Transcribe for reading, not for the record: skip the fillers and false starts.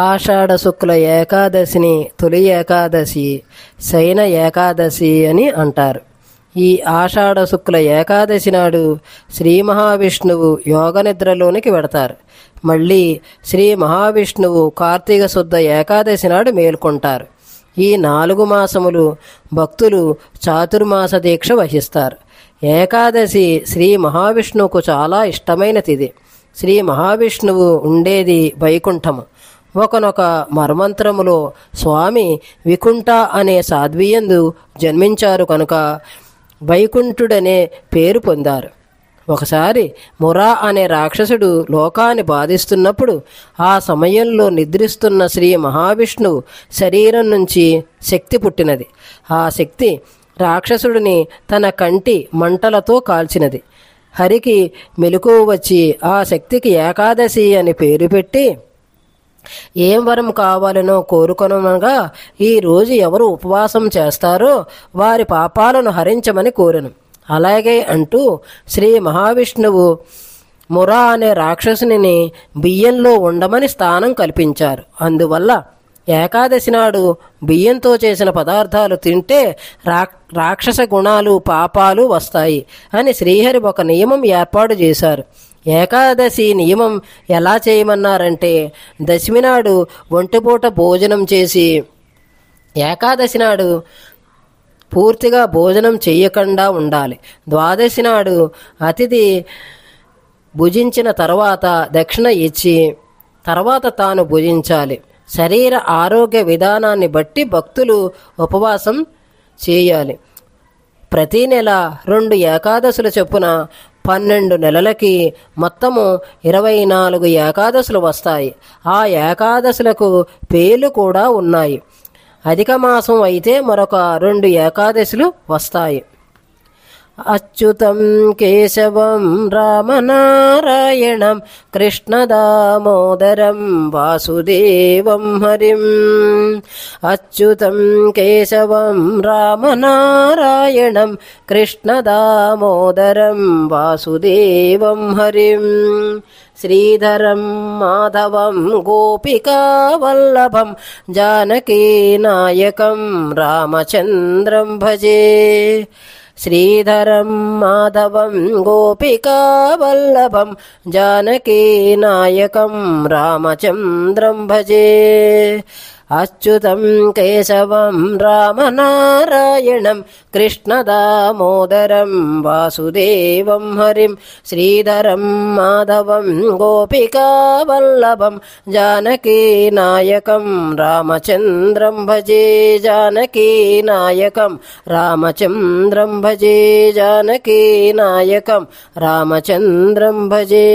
ఆషాఢ శుక్ల ఏకాదశిని తొలి ఏకాదశి, శయన ఏకాదశి అని అంటారు. ఈ ఆషాఢ శుక్ల ఏకాదశి నాడు శ్రీ మహావిష్ణువు యోగ నిద్రలోనికి వెడతారు. మళ్ళీ శ్రీ మహావిష్ణువు కార్తీక శుద్ధ ఏకాదశి నాడు మేల్కొంటారు. ఈ 4 మాసములు భక్తులు చాతుర్మాస దీక్ష వహిస్తారు. ఏకాదశి శ్రీ మహావిష్ణువుకు చాలా ఇష్టమైన తిథి. శ్రీ మహావిష్ణువు ఉండేది వైకుంఠము. ఒకనొక మర్మంత్రములో స్వామి వికుంఠ అనే సాధ్వియందు జన్మించారు కనుక వైకుంఠుడనే పేరు పొందారు. ఒకసారి మురా అనే రాక్షసుడు లోకాన్ని బాధిస్తున్నప్పుడు ఆ సమయంలో నిద్రిస్తున్న శ్రీ మహావిష్ణువు శరీరం నుంచి శక్తి పుట్టినది. ఆ శక్తి రాక్షసుడిని తన కంటి మంటలతో కాల్చినది. హరికి మెలకువ వచ్చి ఆ శక్తికి ఏకాదశి అని పేరు పెట్టి ఏం వరం కావాలనో కోరుకొనగా ఈరోజు ఎవరు ఉపవాసం చేస్తారో వారి పాపాలను హరించమని కోరెను. అలాగే అంటూ శ్రీ మహావిష్ణువు మురా అనే రాక్షసుని బియ్యంలో ఉండమని స్థానం కల్పించారు. అందువల్ల ఏకాదశి నాడు బియ్యంతో చేసిన పదార్థాలు తింటే రాక్షస గుణాలు పాపాలు వస్తాయి అని శ్రీహరి ఒక నియమం ఏర్పాటు చేశారు. ఏకాదశి నియమం ఎలా చేయమన్నారంటే దశమి నాడు ఒంటిపూట భోజనం చేసి ఏకాదశి నాడు పూర్తిగా భోజనం చేయకుండా ఉండాలి. ద్వాదశి నాడు అతిథి భుజించిన తర్వాత దక్షిణ ఇచ్చి తర్వాత తాను భుజించాలి. శరీర ఆరోగ్య విధానాన్ని బట్టి భక్తులు ఉపవాసం చేయాలి. ప్రతి నెల 2 ఏకాదశుల చొప్పున 12 నెలలకి మొత్తము 24 ఏకాదశులు వస్తాయి. ఆ ఏకాదశులకు పేర్లు కూడా ఉన్నాయి. అధిక మాసం అయితే మరొక 2 ఏకాదశులు వస్తాయి. అచ్యుతం కేశవం రామనారాయణం కృష్ణదామోదరం వాసుదేవం హరిం. అచ్యుతం కేశవం రామనారాయణం కృష్ణదామోదరం వాసుదేవం హరిం. శ్రీధరం మాధవం గోపికావల్లభం జానకీనాయకం రామచంద్రం భజే. శ్రీధరం మాధవం గోపికావల్లభం జానకీనాయకం రామచంద్రం భజే. అచ్యుతం కేశవం రామనారాయణం కృష్ణదామోదరం వాసుదేవం హరిం. శ్రీధరం మాధవం గోపికావల్లభం జానకీనాయకం రామచంద్రం భజే. జానకీనాయకం రామచంద్రం భజే. జానకీనాయకం రామచంద్రం భజే.